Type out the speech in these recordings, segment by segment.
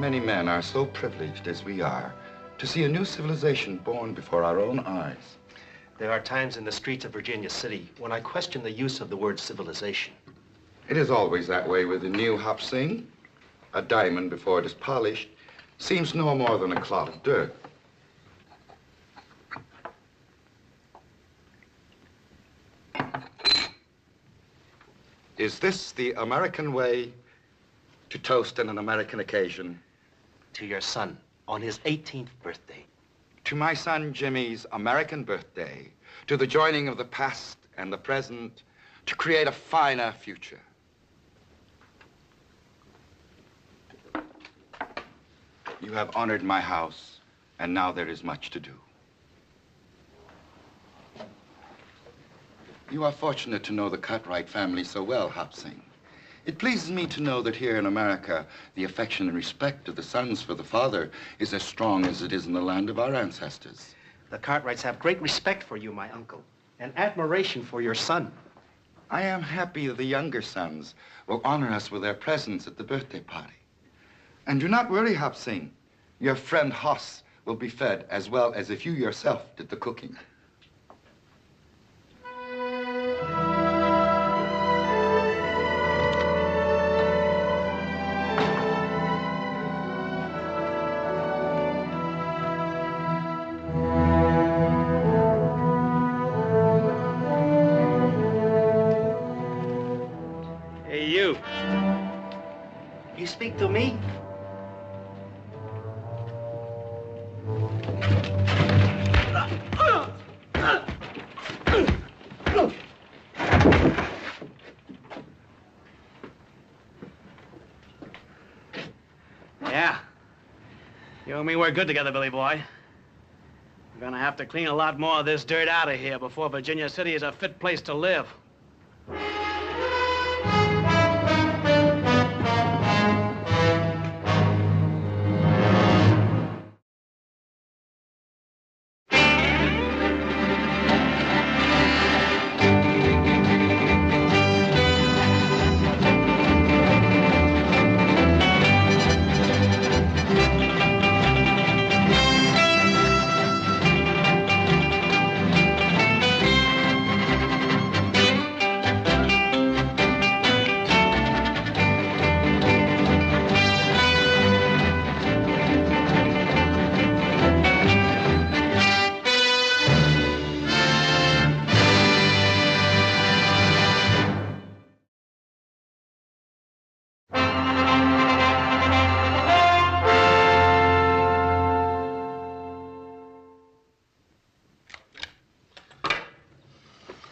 many men are so privileged as we are to see a new civilization born before our own eyes. There are times in the streets of Virginia City when I question the use of the word civilization. It is always that way with the new Hop Sing. A diamond, before it is polished, seems no more than a clod of dirt. Is this the American way to toast on an American occasion? To your son, on his 18th birthday. To my son Jimmy's American birthday, to the joining of the past and the present, to create a finer future. You have honored my house, and now there is much to do. You are fortunate to know the Cartwright family so well, Hop Sing. It pleases me to know that here in America, the affection and respect of the sons for the father is as strong as it is in the land of our ancestors. The Cartwrights have great respect for you, my uncle, and admiration for your son. I am happy that the younger sons will honor us with their presence at the birthday party. And do not worry, Hop Sing. Your friend Hoss will be fed as well as if you yourself did the cooking. Hey, you. You speak to me? Yeah. You and me work good together, Billy boy. We're gonna have to clean a lot more of this dirt out of here before Virginia City is a fit place to live.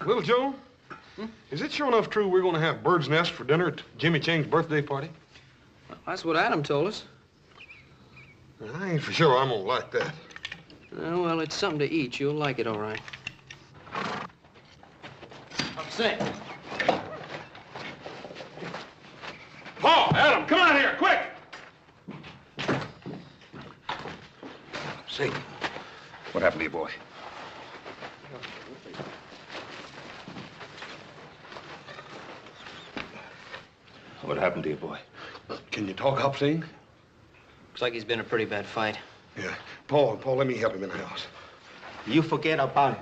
Little Joe, is it sure enough true we're going to have bird's nest for dinner at Jimmy Chang's birthday party? Well, that's what Adam told us. I ain't for sure I'm going to like that. Well, it's something to eat. You'll like it, all right. Sing. Paul, Adam, come out here, quick! Sing. What happened to your boy? What happened to your boy? Can you talk, Hop Sing? Looks like he's been in a pretty bad fight. Yeah. Paul, let me help him in the house. You forget about it.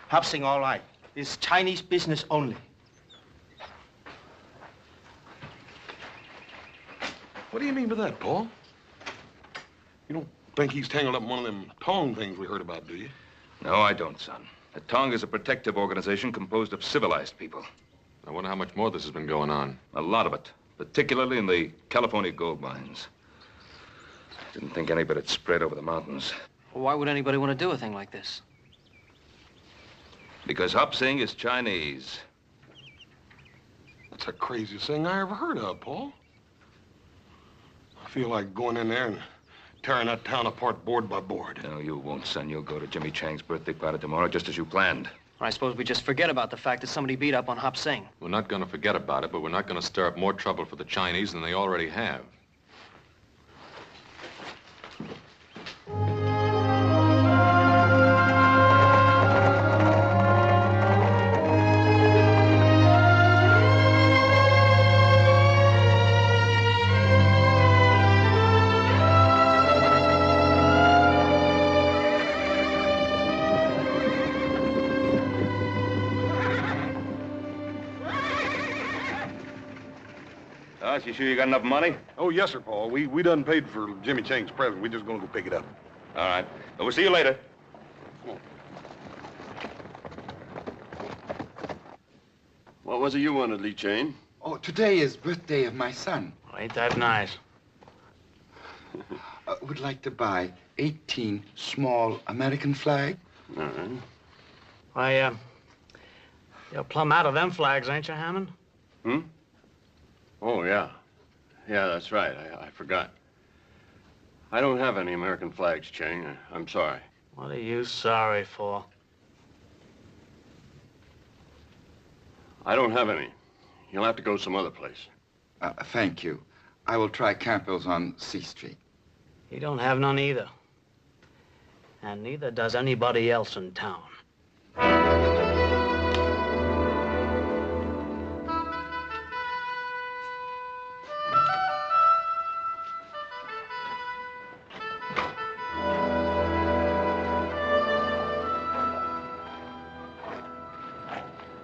Hop Sing, all right. It's Chinese business only. What do you mean by that, Paul? You don't think he's tangled up in one of them Tong things we heard about, do you? No, I don't, son. The Tong is a protective organization composed of civilized people. I wonder how much more this has been going on. A lot of it, particularly in the California gold mines. Didn't think any of it had spread over the mountains. Well, why would anybody want to do a thing like this? Because Hop Sing is Chinese. That's the craziest thing I ever heard of, Paul. I feel like going in there and tearing that town apart board by board. No, you won't, son. You'll go to Jimmy Chang's birthday party tomorrow, just as you planned. I suppose we just forget about the fact that somebody beat up on Hop Sing. We're not going to forget about it, but we're not going to stir up more trouble for the Chinese than they already have. Hoss, you sure you got enough money? Oh, yes, sir, Paul. We done paid for Jimmy Chang's present. We're just gonna go pick it up. All right. Well, we'll see you later. What was it you wanted, Lee Chang? Oh, today is birthday of my son. Well, ain't that nice? Would like to buy 18 small American flag. All right. Why, you're plumb out of them flags, ain't you, Hammond? Hmm? Oh, yeah. Yeah, that's right. I forgot. I don't have any American flags, Chang. I'm sorry. What are you sorry for? I don't have any. You'll have to go some other place. Thank you. I will try Campbell's on C Street. He don't have none either. And neither does anybody else in town.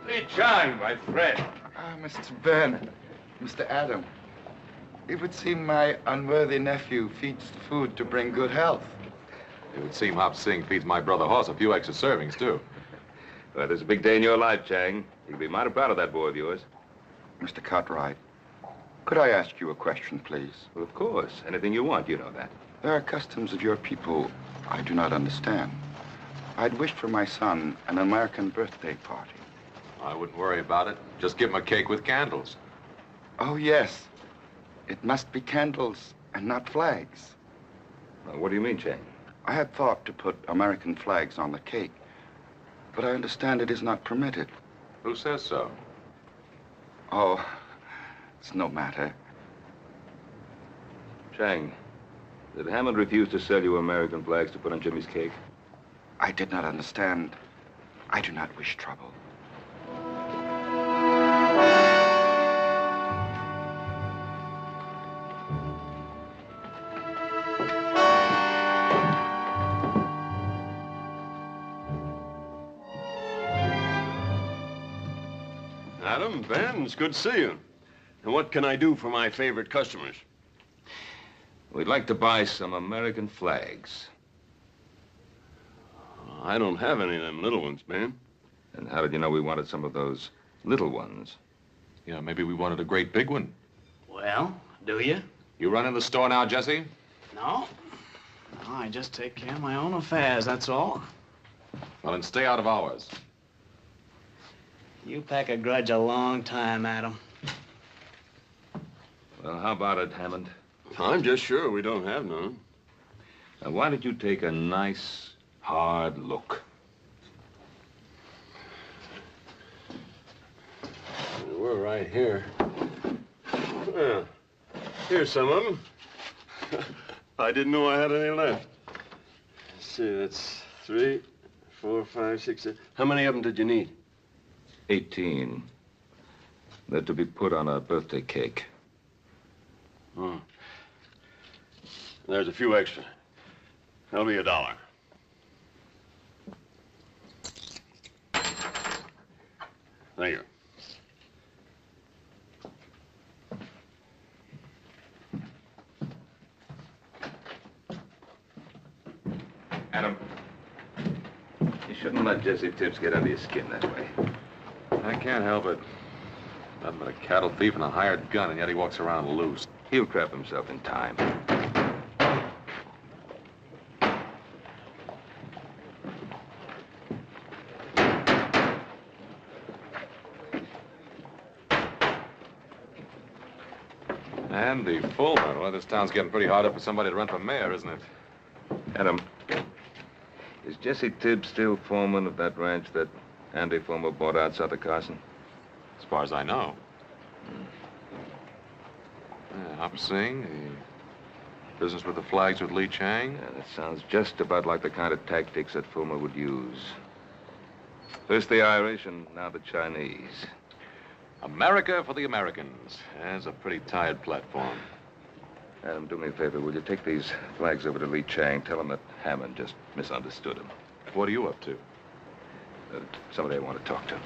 Lee Chang, my friend. Ah, Mr. Ben, Mr. Adam. It would seem my unworthy nephew feeds the food to bring good health. It would seem Hop Sing feeds my brother Hoss a few extra servings, too. Well, there's a big day in your life, Chang. You can be mighty proud of that boy of yours. Mr. Cartwright, could I ask you a question, please? Well, of course. Anything you want, you know that. There are customs of your people I do not understand. I'd wished for my son an American birthday party. I wouldn't worry about it. Just give him a cake with candles. Oh, yes. It must be candles and not flags. What do you mean, Chang? I had thought to put American flags on the cake, but I understand it is not permitted. Who says so? Oh, it's no matter. Chang, did Hammond refuse to sell you American flags to put on Jimmy's cake? I did not understand. I do not wish trouble. Adam, Ben, it's good to see you. And what can I do for my favorite customers? We'd like to buy some American flags. I don't have any of them little ones, Ben. And how did you know we wanted some of those little ones? Yeah, maybe we wanted a great big one. Well, do you? You run in the store now, Jesse? No. No, I just take care of my own affairs, that's all. Well, then stay out of ours. You pack a grudge a long time, Adam. Well, how about it, Hammond? I'm just sure we don't have none. Now, why don't you take a nice, hard look? We're right here. Well, here's some of them. I didn't know I had any left. Let's see, that's 3, 4, 5, 6, 7. How many of them did you need? 18. They're to be put on a birthday cake. Oh. There's a few extra. That'll be $1. Thank you. Adam, you shouldn't let Jesse Tibbs get under your skin that way. I can't help it. Nothing but a cattle thief and a hired gun, and yet he walks around loose. He'll trap himself in time. Andy Fulmer. Well, this town's getting pretty hard up for somebody to run for mayor, isn't it? Adam, is Jesse Tibbs still foreman of that ranch that Andy Fulmer bought out south of Carson? As far as I know. Yeah, Hop Sing, the business with the flags with Lee Chang. Yeah, that sounds just about like the kind of tactics that Fulmer would use. First the Irish and now the Chinese. America for the Americans. That's a pretty tired platform. Adam, do me a favor. Will you take these flags over to Lee Chang? Tell him that Hammond just misunderstood him. What are you up to? Somebody I want to talk to.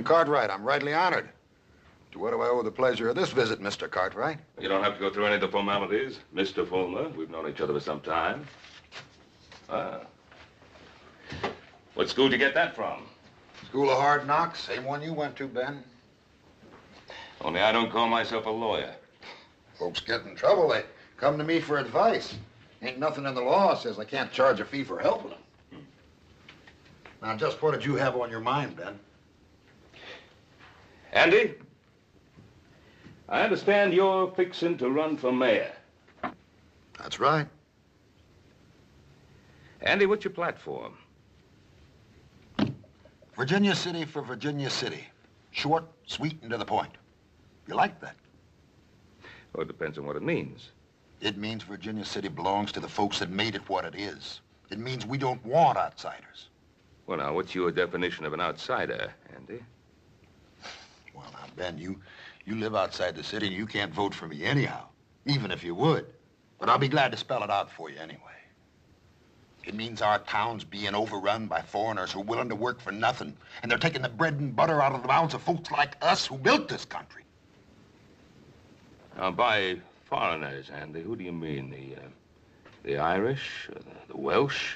Cartwright. I'm rightly honored. To what do I owe the pleasure of this visit, Mr. Cartwright? You don't have to go through any of the formalities, Mr. Fulmer. We've known each other for some time. Ah. What school did you get that from? School of Hard Knocks, same one you went to, Ben. Only I don't call myself a lawyer. Folks get in trouble, they come to me for advice. Ain't nothing in the law says I can't charge a fee for helping them. Now, just what did you have on your mind, Ben? Andy, I understand you're fixing to run for mayor. That's right. Andy, what's your platform? Virginia City for Virginia City. Short, sweet, and to the point. You like that? Well, it depends on what it means. It means Virginia City belongs to the folks that made it what it is. It means we don't want outsiders. Well, now, what's your definition of an outsider, Andy? Well, now, Ben, you live outside the city and you can't vote for me anyhow, even if you would. But I'll be glad to spell it out for you anyway. It means our town's being overrun by foreigners who are willing to work for nothing, and they're taking the bread and butter out of the mouths of folks like us who built this country. Now, by foreigners, Andy, who do you mean? The Irish, or the Welsh,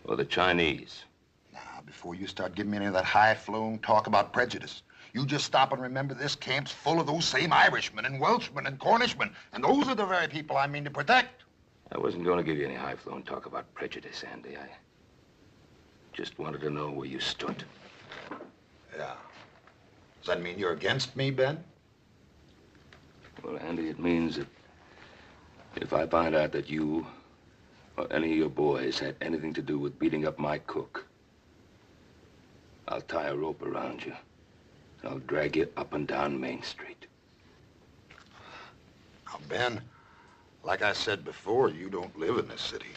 or the Chinese? Now, before you start giving me any of that high-flown talk about prejudice, you just stop and remember this camp's full of those same Irishmen and Welshmen and Cornishmen, and those are the very people I mean to protect. I wasn't going to give you any high-flown talk about prejudice, Andy. I just wanted to know where you stood. Yeah. Does that mean you're against me, Ben? Well, Andy, it means that if I find out that you or any of your boys had anything to do with beating up my cook, I'll tie a rope around you. And I'll drag you up and down Main Street. Now, Ben, like I said before, you don't live in this city.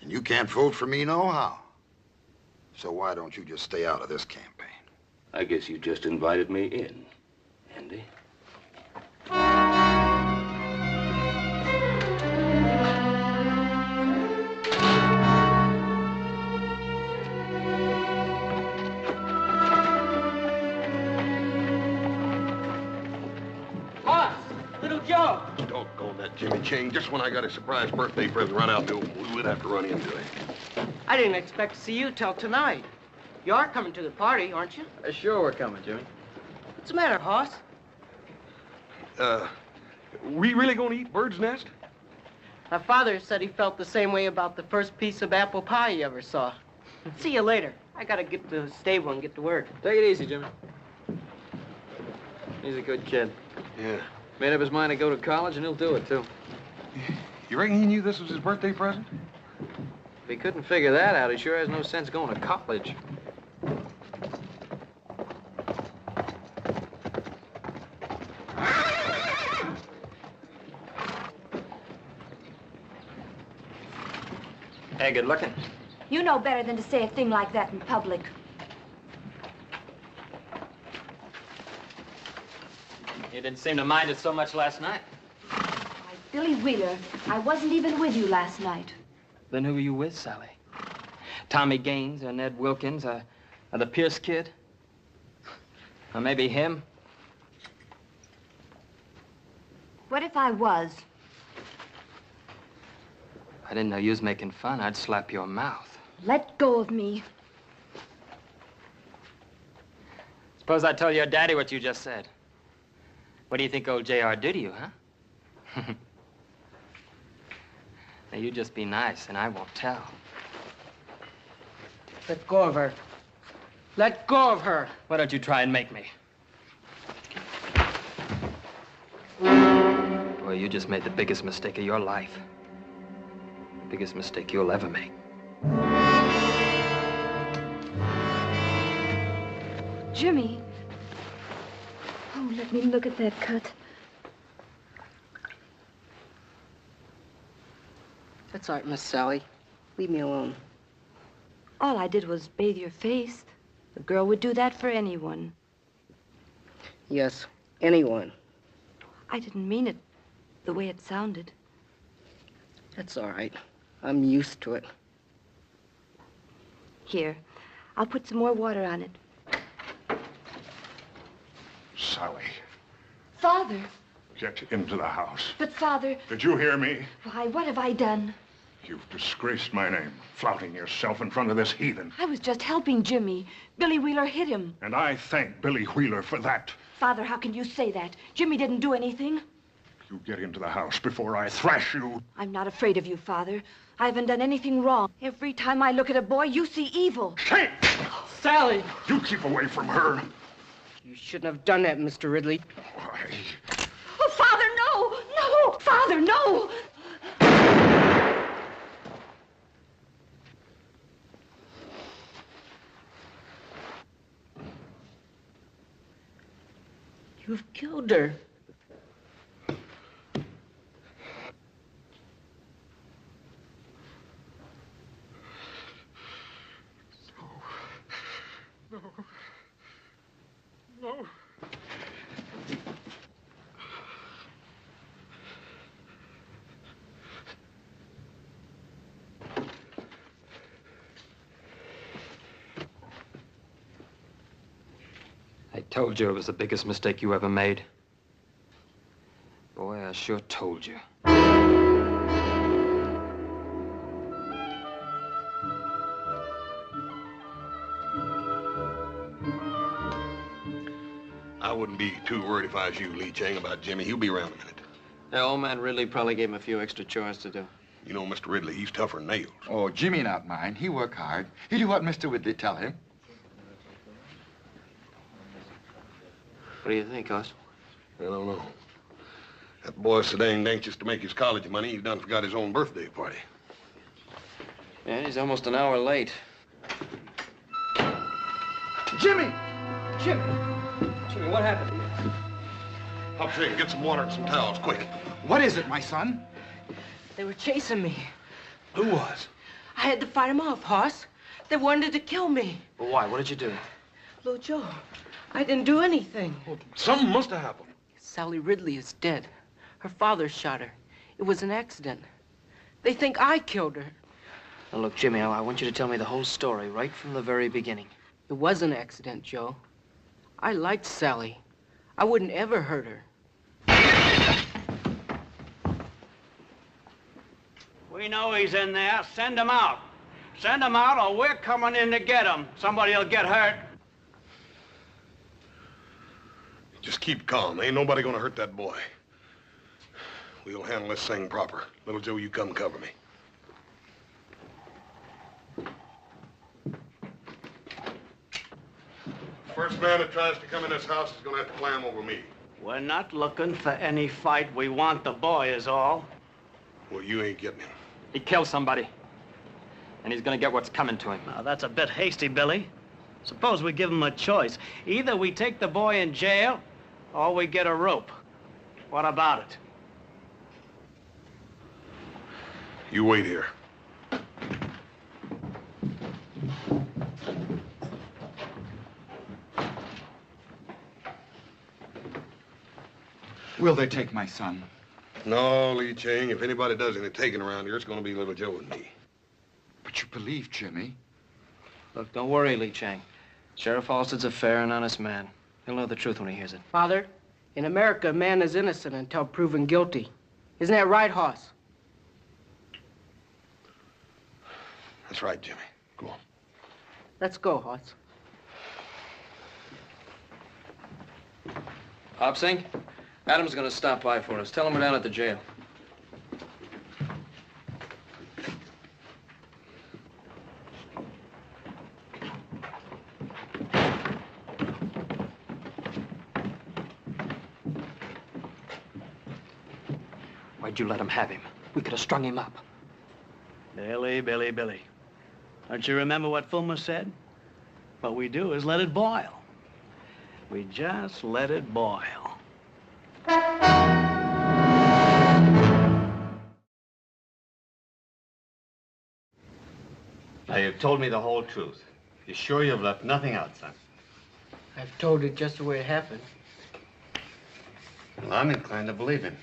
And you can't vote for me nohow. So why don't you just stay out of this campaign? I guess you just invited me in, Andy. Joe. Doggone that Jimmy Chang. Just when I got a surprise birthday present right out the open, we would have to run into it. I didn't expect to see you till tonight. You are coming to the party, aren't you? Sure we're coming, Jimmy. What's the matter, Hoss? We really gonna eat bird's nest? My father said he felt the same way about the first piece of apple pie he ever saw. See you later. I gotta get to the stable and get to work. Take it easy, Jimmy. He's a good kid. Yeah. Made up his mind to go to college, and he'll do it, too. You reckon he knew this was his birthday present? If he couldn't figure that out, he sure has no sense going to college. Hey, good looking. You know better than to say a thing like that in public. You didn't seem to mind it so much last night. Why, Billy Wheeler, I wasn't even with you last night. Then who were you with, Sally? Tommy Gaines or Ned Wilkins or the Pierce kid? Or maybe him? What if I was? I didn't know you was making fun. I'd slap your mouth. Let go of me. Suppose I tell your daddy what you just said. What do you think old J.R. did to you, huh? Now, you just be nice, and I won't tell. Let go of her. Let go of her. Why don't you try and make me? Boy, you just made the biggest mistake of your life. The biggest mistake you'll ever make. Jimmy. Oh, let me look at that cut. That's all right, Miss Sally. Leave me alone. All I did was bathe your face. A girl would do that for anyone. Yes, anyone. I didn't mean it the way it sounded. That's all right. I'm used to it. Here, I'll put some more water on it. Sally, Father. get into the house. But, Father... Did you hear me? Why, what have I done? You've disgraced my name, flouting yourself in front of this heathen. I was just helping Jimmy. Billy Wheeler hit him. And I thank Billy Wheeler for that. Father, how can you say that? Jimmy didn't do anything. You get into the house before I thrash you. I'm not afraid of you, Father. I haven't done anything wrong. Every time I look at a boy, you see evil. Shame! Sally! You keep away from her. You shouldn't have done that, Mr. Ridley. Why? Oh, Father, no! No! Father, no! You've killed her. No. I told you it was the biggest mistake you ever made. Boy, I sure told you. I wouldn't be too worried if I was you, Lee Chang, about Jimmy. He'll be around a minute. Yeah, old man Ridley probably gave him a few extra chores to do. You know, Mr. Ridley, he's tougher than nails. Oh, Jimmy not mine. He work hard. He do what Mr. Ridley tell him. What do you think, Hoss? I don't know. That boy's so danged anxious to make his college money, he's done forgot his own birthday party. Yeah, he's almost an hour late. Jimmy! Jimmy! Jimmy, what happened to you? Hop Shane, get some water and some towels, quick. What is it, my son? They were chasing me. Who was? I had to fight them off, Hoss. They wanted to kill me. Well, why? What did you do? Little Joe, I didn't do anything. Well, something must have happened. Sally Ridley is dead. Her father shot her. It was an accident. They think I killed her. Now, look, Jimmy, I want you to tell me the whole story right from the very beginning. It was an accident, Joe. I liked Sally. I wouldn't ever hurt her. We know he's in there. Send him out. Send him out or we're coming in to get him. Somebody'll get hurt. Just keep calm. Ain't nobody gonna hurt that boy. We'll handle this thing proper. Little Joe, you come cover me. First man that tries to come in this house is gonna have to climb over me. We're not looking for any fight. We want the boy is all. Well, you ain't getting him. He killed somebody. And he's gonna get what's coming to him. Now, that's a bit hasty, Billy. Suppose we give him a choice. Either we take the boy in jail, or we get a rope. What about it? You wait here. Will they take my son? No, Lee Chang, if anybody does any taking around here, it's gonna be Little Joe and me. But you believe Jimmy? Look, don't worry, Lee Chang. Sheriff Halstead's a fair and honest man. He'll know the truth when he hears it. Father, in America, a man is innocent until proven guilty. Isn't that right, Hoss? That's right, Jimmy. Go on. Let's go, Hoss. Hopsing, Adam's gonna stop by for us. Tell him we're down at the jail. Why'd you let him have him? We could have strung him up. Billy, Billy, Billy. Don't you remember what Fulmer said? What we do is let it boil. We just let it boil. Now, you've told me the whole truth. You sure you've left nothing out, son? I've told it just the way it happened. Well, I'm inclined to believe him.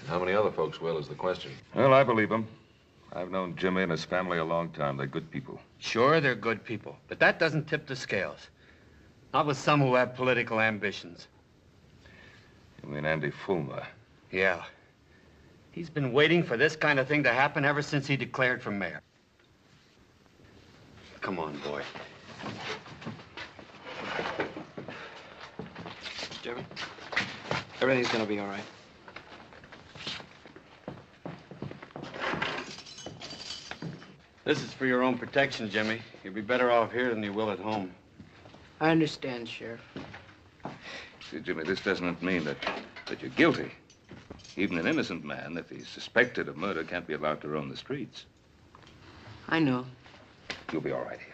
How many other folks will is the question. Well, I believe him. I've known Jimmy and his family a long time. They're good people. Sure, they're good people, but that doesn't tip the scales. Not with some who have political ambitions. You mean Andy Fulmer? Yeah. He's been waiting for this kind of thing to happen ever since he declared for mayor. Come on, boy. Jimmy, everything's gonna be all right. This is for your own protection, Jimmy. You'll be better off here than you will at home. I understand, Sheriff. See, Jimmy, this doesn't mean that you're guilty. Even an innocent man, if he's suspected of murder, can't be allowed to roam the streets. I know. You'll be all right here.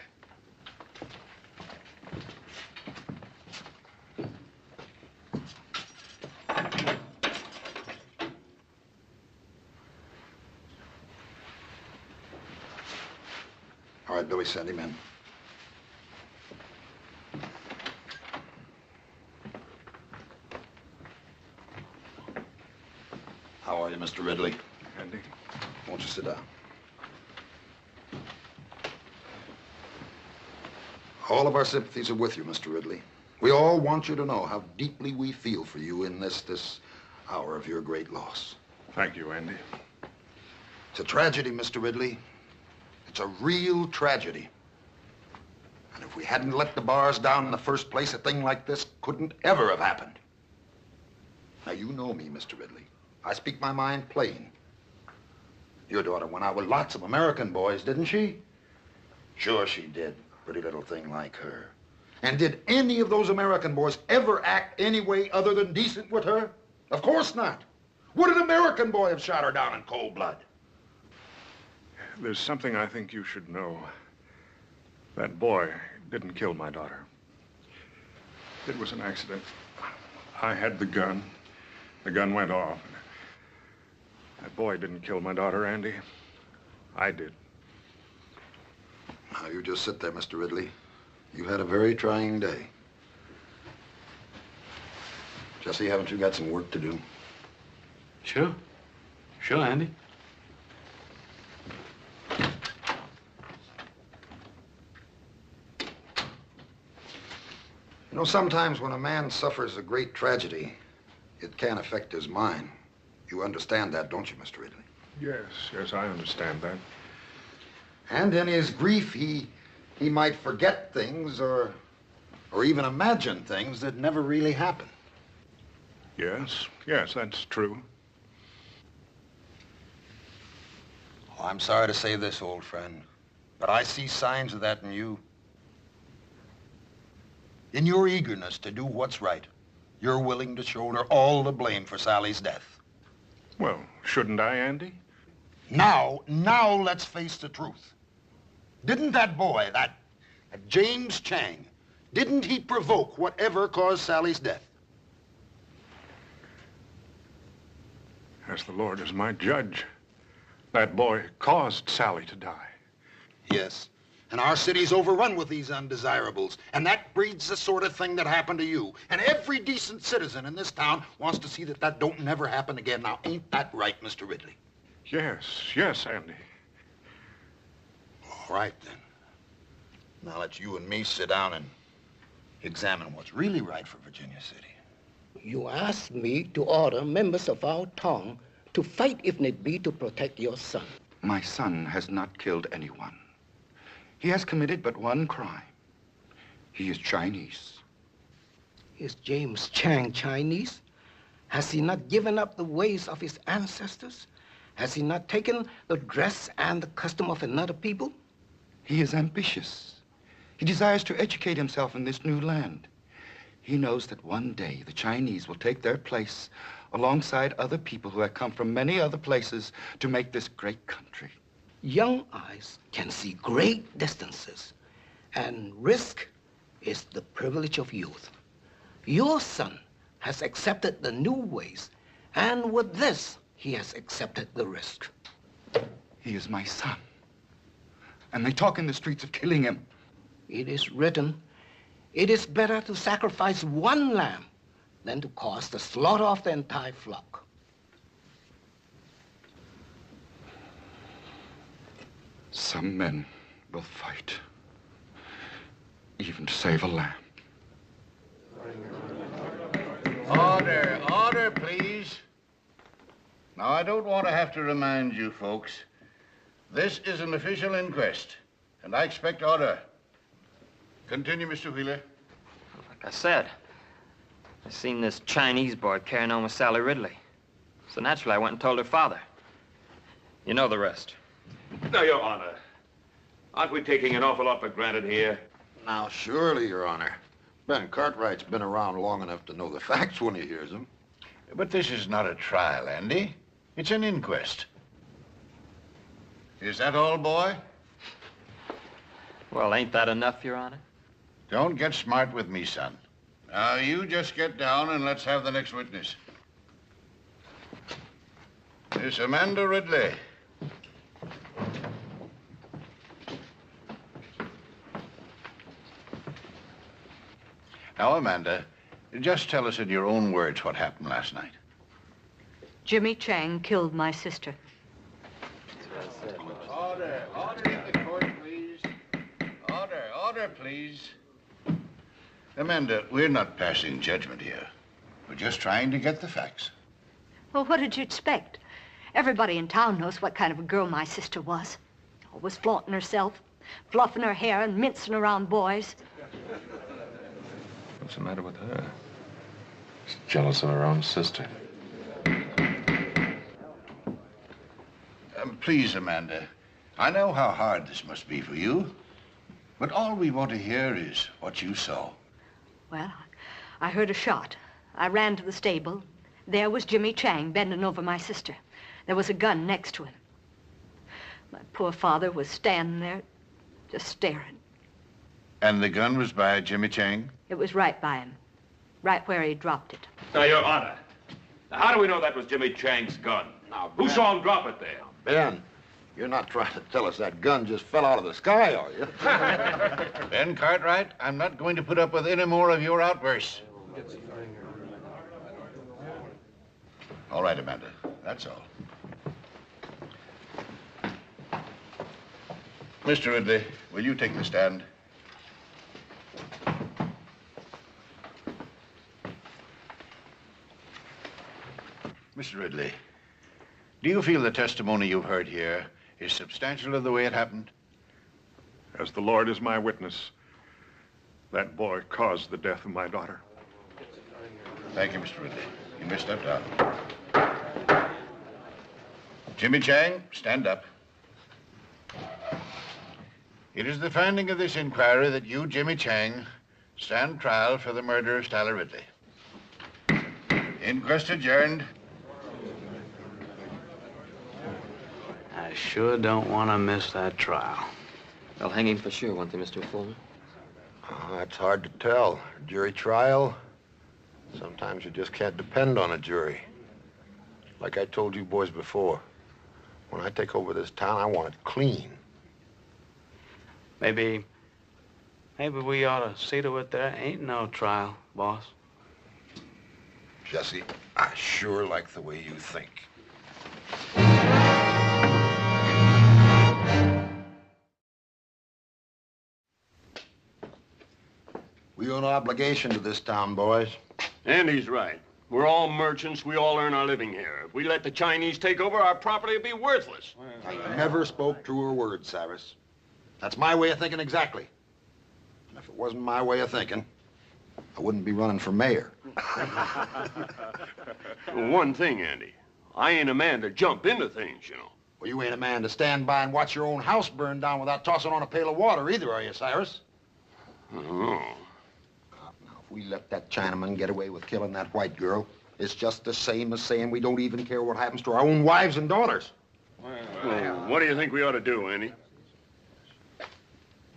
All right, Billy, send him in. How are you, Mr. Ridley? Andy? Won't you sit down? All of our sympathies are with you, Mr. Ridley. We all want you to know how deeply we feel for you in this hour of your great loss. Thank you, Andy. It's a tragedy, Mr. Ridley. It's a real tragedy. And if we hadn't let the bars down in the first place, a thing like this couldn't ever have happened. Now, you know me, Mr. Ridley. I speak my mind plain. Your daughter went out with lots of American boys, didn't she? Sure she did. Pretty little thing like her. And did any of those American boys ever act any way other than decent with her? Of course not. Would an American boy have shot her down in cold blood? There's something I think you should know. That boy didn't kill my daughter. It was an accident. I had the gun. The gun went off. That boy didn't kill my daughter, Andy. I did. Now, you just sit there, Mr. Ridley. You had a very trying day. Jesse, haven't you got some work to do? Sure. Sure, Andy. You know, sometimes when a man suffers a great tragedy, it can affect his mind. You understand that, don't you, Mr. Ridley? Yes, I understand that. And in his grief, he might forget things or even imagine things that never really happened. Yes, that's true. Oh, I'm sorry to say this, old friend, but I see signs of that in you. In your eagerness to do what's right, you're willing to shoulder all the blame for Sally's death. Well, shouldn't I, Andy? Now let's face the truth. Didn't that boy, that James Chang, didn't he provoke whatever caused Sally's death? As the Lord is my judge, that boy caused Sally to die. Yes. And our city's overrun with these undesirables. And that breeds the sort of thing that happened to you. And every decent citizen in this town wants to see that that don't never happen again. Now, ain't that right, Mr. Ridley? Yes, Andy. All right, then. Now let you and me sit down and examine what's really right for Virginia City. You asked me to order members of our town to fight if need be to protect your son. My son has not killed anyone. He has committed but one crime. He is Chinese. Is James Chang Chinese? Has he not given up the ways of his ancestors? Has he not taken the dress and the custom of another people? He is ambitious. He desires to educate himself in this new land. He knows that one day the Chinese will take their place alongside other people who have come from many other places to make this great country. Young eyes can see great distances, and risk is the privilege of youth. Your son has accepted the new ways, and with this, he has accepted the risk. He is my son, and they talk in the streets of killing him. It is written, it is better to sacrifice one lamb than to cause the slaughter of the entire flock. Some men will fight, even to save a lamb. Order, Now, I don't want to have to remind you folks, this is an official inquest, and I expect order. Continue, Mr. Wheeler. Like I said, I seen this Chinese boy carrying on with Sally Ridley. So naturally, I went and told her father. You know the rest. Now, Your Honor, aren't we taking an awful lot for granted here? Now, surely, Your Honor. Ben Cartwright's been around long enough to know the facts when he hears them. But this is not a trial, Andy. It's an inquest. Is that all, boy? Well, ain't that enough, Your Honor? Don't get smart with me, son. Now, you just get down and let's have the next witness. Miss Amanda Ridley. Now, Amanda, just tell us in your own words what happened last night. Jimmy Chang killed my sister. Order in the court, please. Order, please. Amanda, we're not passing judgment here. We're just trying to get the facts. Well, what did you expect? Everybody in town knows what kind of a girl my sister was. Always flaunting herself, fluffing her hair and mincing around boys. What's the matter with her? She's jealous of her own sister. Please, Amanda, I know how hard this must be for you, but all we want to hear is what you saw. Well, I heard a shot. I ran to the stable. There was Jimmy Chang bending over my sister. There was a gun next to him. My poor father was standing there, just staring. And the gun was by Jimmy Chang? It was right by him, right where he dropped it. Now, Your Honor, how do we know that was Jimmy Chang's gun? Now, who saw him drop it there? Ben, you're not trying to tell us that gun just fell out of the sky, are you? Ben Cartwright, I'm not going to put up with any more of your outbursts. All right, Amanda, that's all. Mr. Ridley, will you take the stand? Mr. Ridley, do you feel the testimony you've heard here is substantial to the way it happened? As the Lord is my witness, that boy caused the death of my daughter. Thank you, Mr. Ridley. You may step down. Jimmy Chang, stand up. It is the finding of this inquiry that you, Jimmy Chang, stand trial for the murder of Sally Ridley. Inquest adjourned. I sure don't want to miss that trial. They'll hang him for sure, won't they, Mr. Fuller? Oh, that's hard to tell. Jury trial, sometimes you just can't depend on a jury. Like I told you boys before, when I take over this town, I want it clean. Maybe we ought to see to it there ain't no trial, boss. Jesse, I sure like the way you think. We owe no obligation to this town, boys. Andy's right. We're all merchants. We all earn our living here. If we let the Chinese take over, our property will be worthless. I never spoke truer words, Cyrus. That's my way of thinking exactly. And if it wasn't my way of thinking, I wouldn't be running for mayor. One thing, Andy. I ain't a man to jump into things, you know. Well, you ain't a man to stand by and watch your own house burn down without tossing on a pail of water either, are you, Cyrus? Oh. If we let that Chinaman get away with killing that white girl, it's just the same as saying we don't even care what happens to our own wives and daughters. Well, what do you think we ought to do, Andy?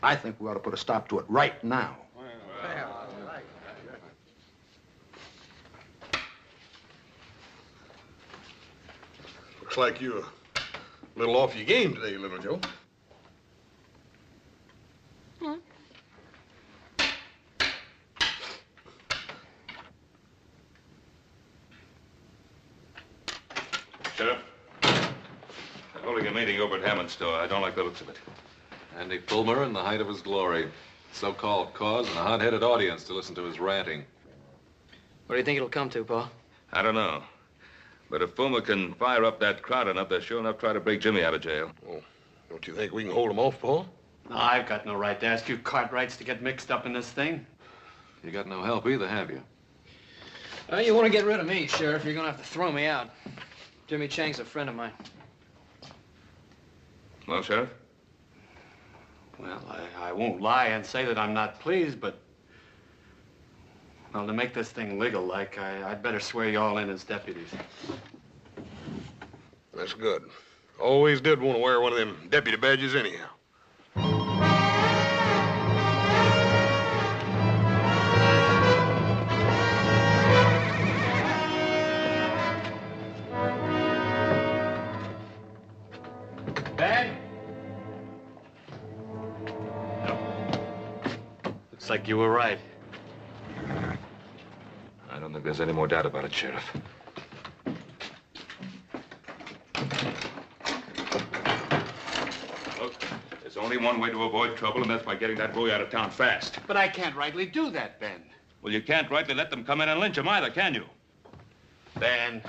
I think we ought to put a stop to it right now. Looks like you're a little off your game today, little Joe. Sheriff, I'm holding a meeting over at Hammond's store. I don't like the looks of it. Andy Fulmer in the height of his glory. So-called cause and a hot-headed audience to listen to his ranting. What do you think it'll come to, Pa? I don't know. But if Fulmer can fire up that crowd enough, they'll sure enough try to break Jimmy out of jail. Oh, don't you think we can hold him off, Paul? No, I've got no right to ask you Cartwrights to get mixed up in this thing. You got no help either, have you? You want to get rid of me, Sheriff, you're going to have to throw me out. Jimmy Chang's a friend of mine. Well, Sheriff? Well, I won't lie and say that I'm not pleased, but... Well, to make this thing legal like, I'd better swear you all in as deputies. That's good. Always did want to wear one of them deputy badges anyhow. Dad? Looks like you were right. I don't think there's any more doubt about it, Sheriff. Look, there's only one way to avoid trouble, and that's by getting that boy out of town fast. But I can't rightly do that, Ben. Well, you can't rightly let them come in and lynch him either, can you? Ben,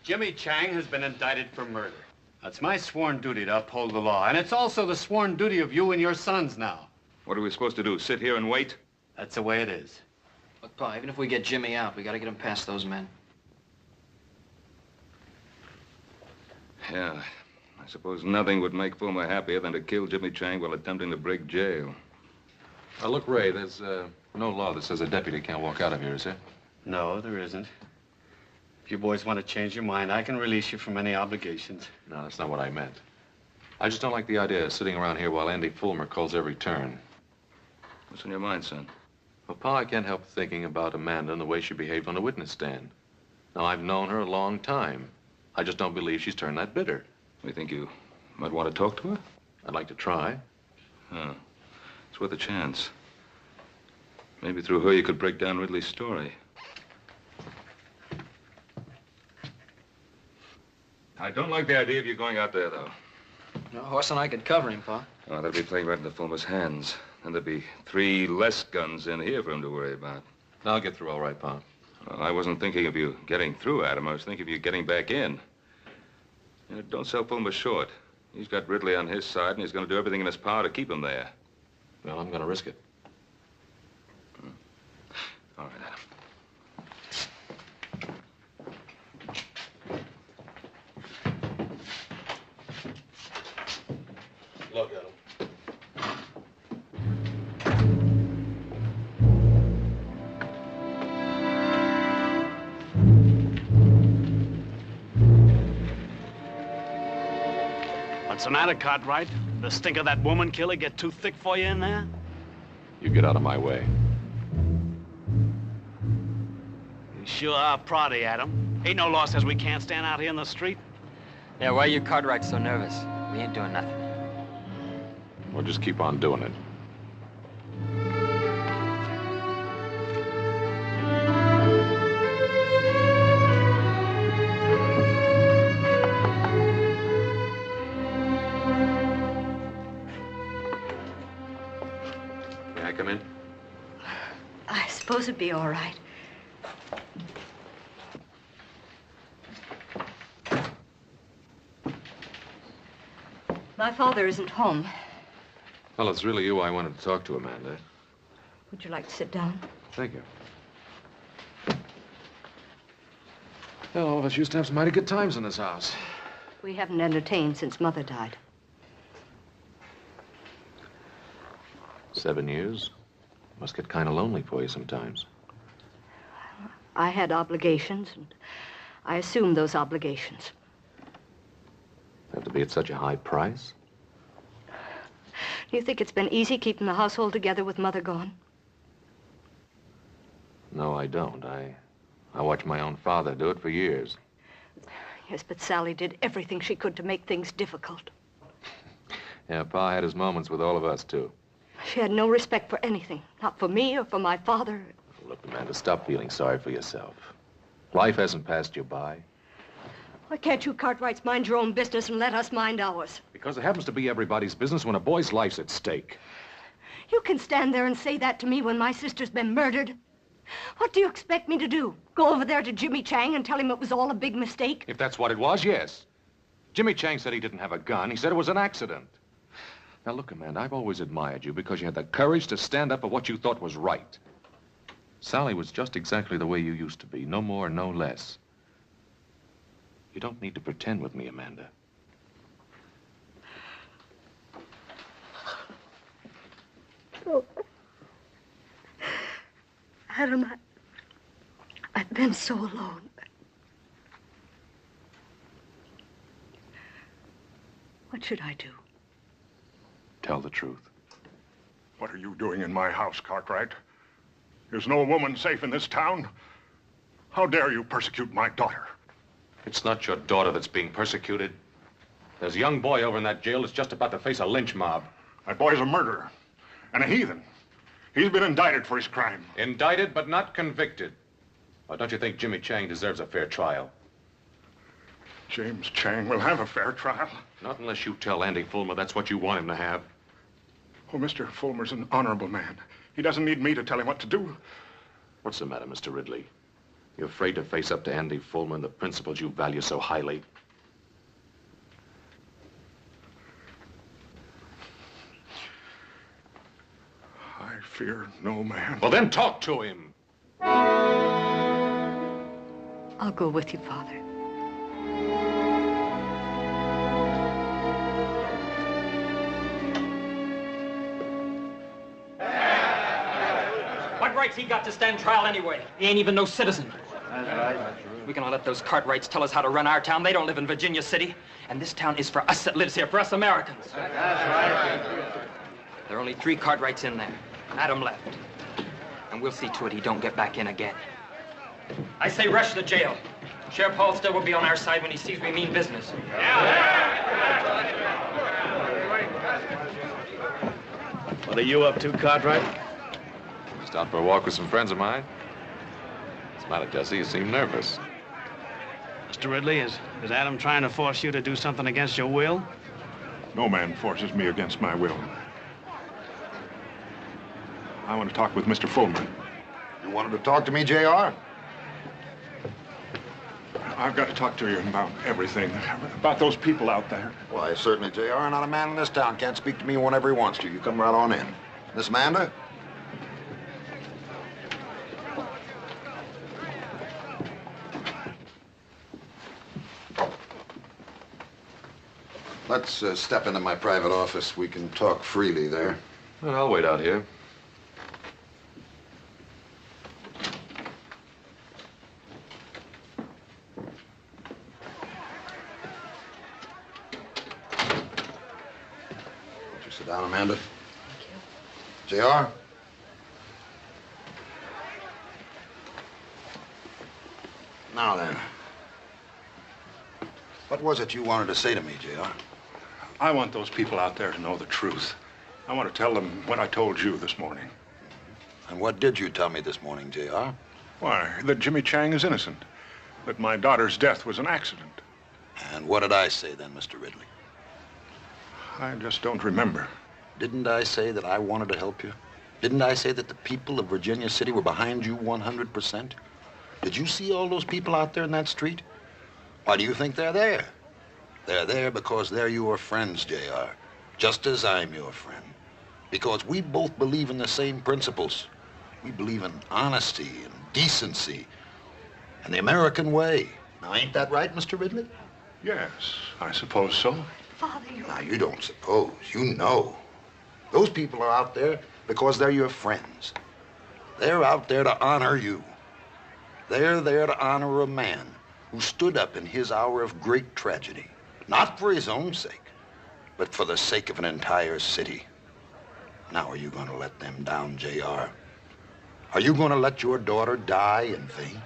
Jimmy Chang has been indicted for murder. That's my sworn duty to uphold the law, and it's also the sworn duty of you and your sons now. What are we supposed to do, sit here and wait? That's the way it is. Look, Pa, even if we get Jimmy out, we got to get him past those men. Yeah, I suppose nothing would make Fulmer happier than to kill Jimmy Chang while attempting to break jail. Now, look, Ray, there's no law that says a deputy can't walk out of here, is there? No, there isn't. If you boys want to change your mind, I can release you from any obligations. No, that's not what I meant. I just don't like the idea of sitting around here while Andy Fulmer calls every turn. What's on your mind, son? Well, Pa, I can't help thinking about Amanda and the way she behaved on the witness stand. Now, I've known her a long time. I just don't believe she's turned that bitter. You think you might want to talk to her? I'd like to try. Huh. It's worth a chance. Maybe through her you could break down Ridley's story. I don't like the idea of you going out there, though. No, Horse and I could cover him, Pa. Oh, that'd be playing right into Fulmer's hands. And there'd be 3 less guns in here for him to worry about. I'll get through all right, Pa. Well, I wasn't thinking of you getting through, Adam. I was thinking of you getting back in. You know, don't sell Fulmer short. He's got Ridley on his side, and he's going to do everything in his power to keep him there. Well, I'm going to risk it. All right, Adam. Look at him. What's the matter, Cartwright? The stink of that woman killer get too thick for you in there? You get out of my way. You sure are proddy, Adam. Ain't no law says we can't stand out here in the street. Yeah, why are you Cartwright so nervous? We ain't doing nothing. We'll just keep on doing it. May I come in? I suppose it'd be all right. My father isn't home. Well, it's really you I wanted to talk to, Amanda. Would you like to sit down? Thank you. Well, all of us used to have some mighty good times in this house. We haven't entertained since Mother died. 7 years. Must get kind of lonely for you sometimes. I had obligations, and I assumed those obligations. Have to be at such a high price? Do you think it's been easy keeping the household together with Mother gone? No, I don't. I watched my own father do it for years. Yes, but Sally did everything she could to make things difficult. Yeah, Pa had his moments with all of us, too. She had no respect for anything, not for me or for my father. Look, Amanda, stop feeling sorry for yourself. Life hasn't passed you by. Why can't you Cartwrights mind your own business and let us mind ours? Because it happens to be everybody's business when a boy's life's at stake. You can stand there and say that to me when my sister's been murdered. What do you expect me to do? Go over there to Jimmy Chang and tell him it was all a big mistake? If that's what it was, yes. Jimmy Chang said he didn't have a gun. He said it was an accident. Now, look, Amanda, I've always admired you because you had the courage to stand up for what you thought was right. Sally was just exactly the way you used to be, no more, no less. You don't need to pretend with me, Amanda. Oh. Adam, I've been so alone. What should I do? Tell the truth. What are you doing in my house, Cartwright? There's no woman safe in this town. How dare you persecute my daughter? It's not your daughter that's being persecuted. There's a young boy over in that jail that's just about to face a lynch mob. That boy's a murderer and a heathen. He's been indicted for his crime. Indicted, but not convicted. Or don't you think Jimmy Chang deserves a fair trial? James Chang will have a fair trial. Not unless you tell Andy Fulmer that's what you want him to have. Oh, Mr. Fulmer's an honorable man. He doesn't need me to tell him what to do. What's the matter, Mr. Ridley? You afraid to face up to Andy Fulmer and the principles you value so highly? I fear no man. Well, then talk to him. I'll go with you, Father. What rights he got to stand trial anyway? He ain't even no citizen. That's right. We can let those Cartwrights tell us how to run our town. They don't live in Virginia City. And this town is for us that lives here, for us Americans. That's right. There are only 3 Cartwrights in there. Adam left. And we'll see to it he don't get back in again. I say rush the jail. Sheriff Halstead will be on our side when he sees we mean business. What are you up to, Cartwright? Just out for a walk with some friends of mine. What's the matter, Jesse? You seem nervous. Mr. Ridley, is Adam trying to force you to do something against your will? No man forces me against my will. I want to talk with Mr. Fulmer. You wanted to talk to me, J.R.? I've got to talk to you about everything. About those people out there. Why, certainly, J.R. Not a man in this town can't speak to me whenever he wants to. You come right on in. Miss Amanda? Let's step into my private office. We can talk freely there. Well, I'll wait out here. Won't you sit down, Amanda? Thank you. J.R.? Now then. What was it you wanted to say to me, J.R.? I want those people out there to know the truth. I want to tell them what I told you this morning. And what did you tell me this morning, J.R.? Why, that Jimmy Chang is innocent. That my daughter's death was an accident. And what did I say then, Mr. Ridley? I just don't remember. Didn't I say that I wanted to help you? Didn't I say that the people of Virginia City were behind you 100%? Did you see all those people out there in that street? Why do you think they're there? They're there because they're your friends, J.R., just as I'm your friend. Because we both believe in the same principles. We believe in honesty and decency and the American way. Now, ain't that right, Mr. Ridley? Yes, I suppose so. Father, you... Now, you don't suppose. You know. Those people are out there because they're your friends. They're out there to honor you. They're there to honor a man who stood up in his hour of great tragedy. Not for his own sake, but for the sake of an entire city. Now, are you going to let them down, J.R.? Are you going to let your daughter die in vain?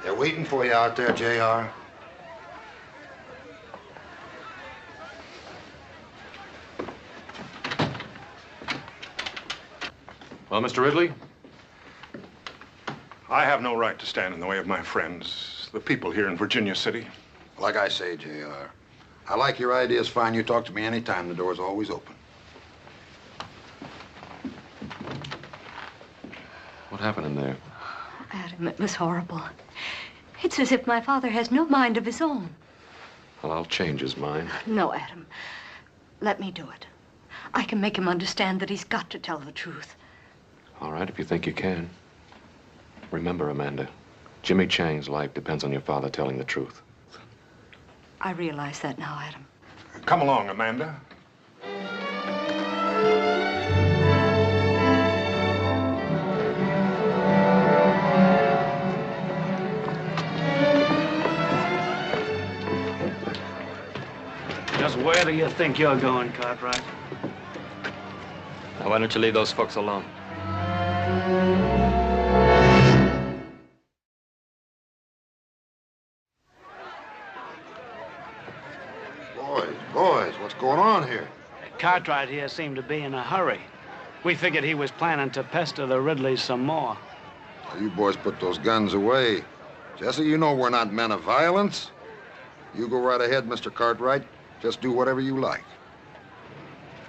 They're waiting for you out there, J.R. Well, Mr. Ridley? I have no right to stand in the way of my friends, the people here in Virginia City. Like I say, J.R., I like your ideas fine. You talk to me anytime. The door's always open. What happened in there? Adam, it was horrible. It's as if my father has no mind of his own. Well, I'll change his mind. No, Adam. Let me do it. I can make him understand that he's got to tell the truth. All right, if you think you can. Remember, Amanda, Jimmy Chang's life depends on your father telling the truth. I realize that now, Adam. Come along, Amanda. Just where do you think you're going, Cartwright? Now, why don't you leave those folks alone? Boys, what's going on here? Cartwright here seemed to be in a hurry. We figured he was planning to pester the Ridleys some more. Well, you boys put those guns away. Jesse, you know we're not men of violence. You go right ahead, Mr. Cartwright. Just do whatever you like.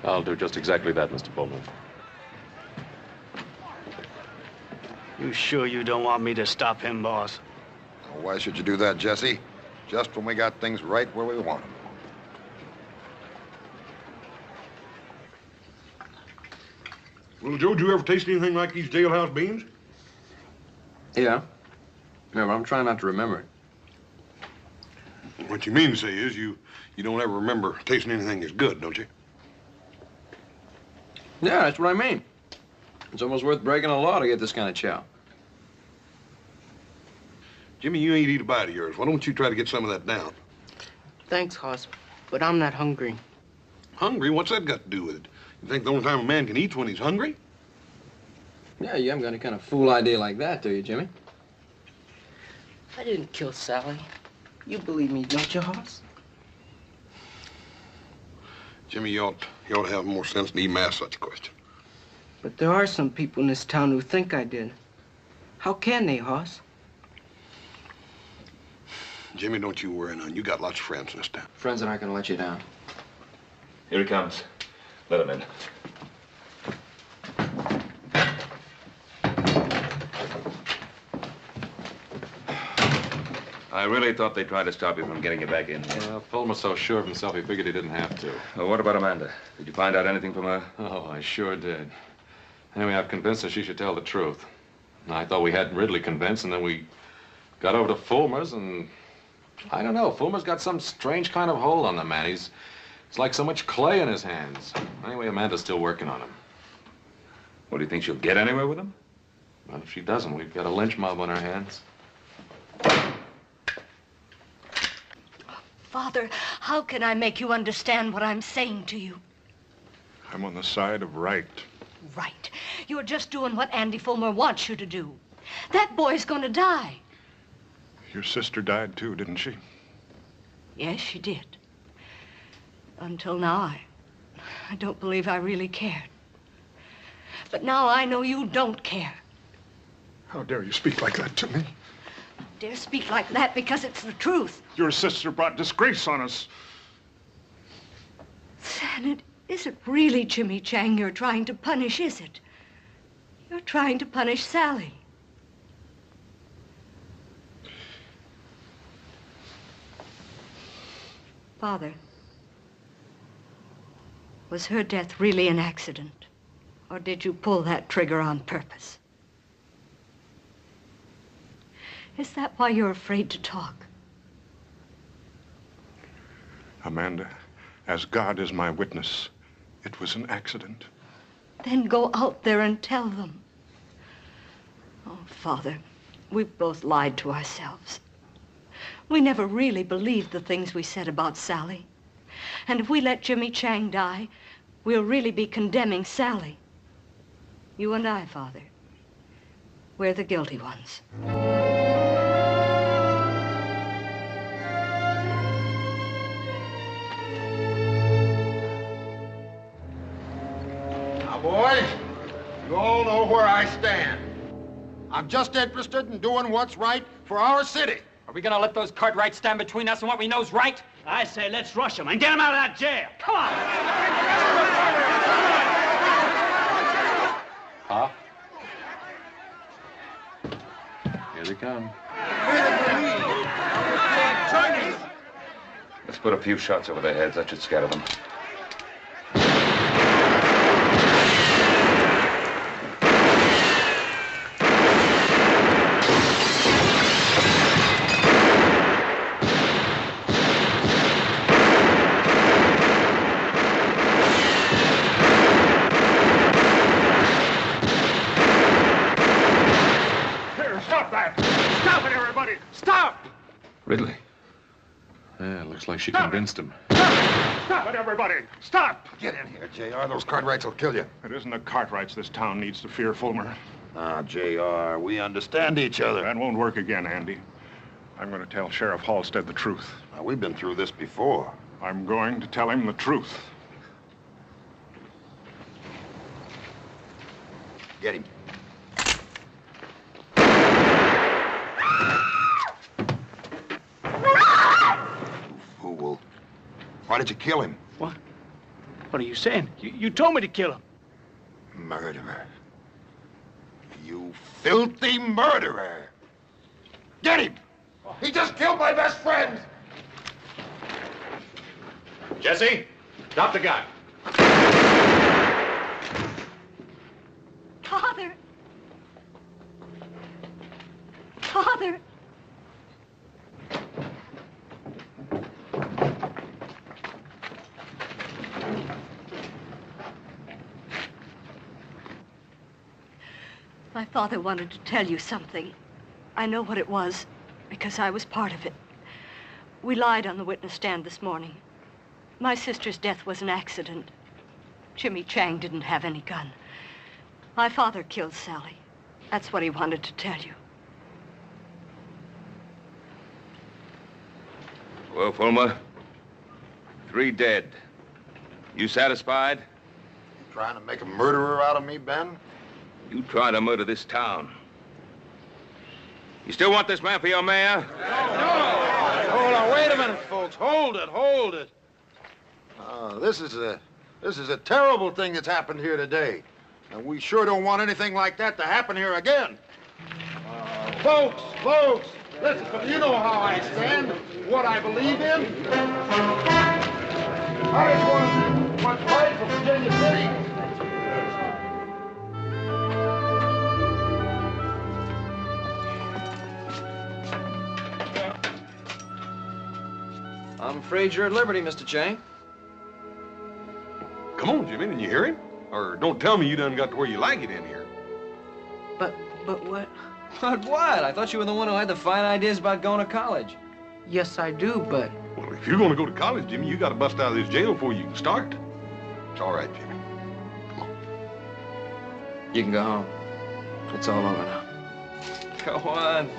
I'll do just exactly that, Mr. Pullman. You sure you don't want me to stop him, boss? Well, why should you do that, Jesse? Just when we got things right where we want them. Well, Joe, did you ever taste anything like these jailhouse beans? Yeah. Yeah, but I'm trying not to remember it. What you mean to say is you don't ever remember tasting anything that's good, don't you? Yeah, that's what I mean. It's almost worth breaking a law to get this kind of chow. Jimmy, you ain't eat a bite of yours. Why don't you try to get some of that down? Thanks, Hoss, but I'm not hungry. Hungry? What's that got to do with it? You think the only time a man can eat's when he's hungry? Yeah, you haven't got any kind of fool idea like that, do you, Jimmy? I didn't kill Sally. You believe me, don't you, Hoss? Jimmy, you ought to have more sense than even ask such a question. But there are some people in this town who think I did. How can they, Hoss? Jimmy, don't you worry none. You got lots of friends in this town. Friends that aren't going to let you down. Here he comes. Let him in. I really thought they tried to stop you from getting you back in. Yeah, Fulmer's so sure of himself he figured he didn't have to. Well, what about Amanda? Did you find out anything from her? Oh, I sure did. Anyway, I've convinced her she should tell the truth. And I thought we had Ridley convinced, and then we got over to Fulmer's, and I don't know. Fulmer's got some strange kind of hold on the man. It's like so much clay in his hands. Anyway, Amanda's still working on him. What, do you think she'll get anywhere with him? Well, if she doesn't, we've got a lynch mob on our hands. Father, how can I make you understand what I'm saying to you? I'm on the side of right. Right. You're just doing what Andy Fulmer wants you to do. That boy's going to die. Your sister died too, didn't she? Yes, she did. Until now, I don't believe I really cared. But now I know you don't care. How dare you speak like that to me? I dare speak like that because it's the truth. Your sister brought disgrace on us. Then it isn't really Jimmy Chang you're trying to punish, is it? You're trying to punish Sally. Father, was her death really an accident? Or did you pull that trigger on purpose? Is that why you're afraid to talk? Amanda, as God is my witness, it was an accident. Then go out there and tell them. Oh, Father, we've both lied to ourselves. We never really believed the things we said about Sally. And if we let Jimmy Chang die, we'll really be condemning Sally. You and I, Father, we're the guilty ones. Now, boys, you all know where I stand. I'm just interested in doing what's right for our city. Are we gonna let those Cartwrights stand between us and what we know's right? I say let's rush him and get him out of that jail. Come on! Huh? Here they come. Let's put a few shots over their heads. That should scatter them. Ridley. Yeah, looks like she convinced him. Stop it, everybody! Stop! Get in here, J.R. Those Cartwrights will kill you. It isn't the Cartwrights this town needs to fear, Fulmer. Ah, J.R., we understand each other. That won't work again, Andy. I'm going to tell Sheriff Halstead the truth. Now, we've been through this before. I'm going to tell him the truth. Get him. Fool. Why did you kill him? What? What are you saying? You told me to kill him. Murderer. You filthy murderer. Get him! He just killed my best friend! Jesse, drop the gun. Father! Father! My father wanted to tell you something. I know what it was, because I was part of it. We lied on the witness stand this morning. My sister's death was an accident. Jimmy Chang didn't have any gun. My father killed Sally. That's what he wanted to tell you. Well, Fulmer, 3 dead. You satisfied? You trying to make a murderer out of me, Ben? You tried to murder this town. You still want this man for your mayor? Hold on, wait a minute, folks. Hold it. This is a terrible thing that's happened here today. And we sure don't want anything like that to happen here again. Folks, listen, you know how I stand, what I believe in. I just want to fight for Virginia City. I'm afraid you're at liberty, Mr. Chang. Come on, Jimmy, didn't you hear him? Or don't tell me you done got to where you like it in here. But what? But what? I thought you were the one who had the fine ideas about going to college. Yes, I do, but... Well, if you're going to go to college, Jimmy, you got to bust out of this jail before you can start. It's all right, Jimmy. Come on. You can go home. It's all over now. Go on.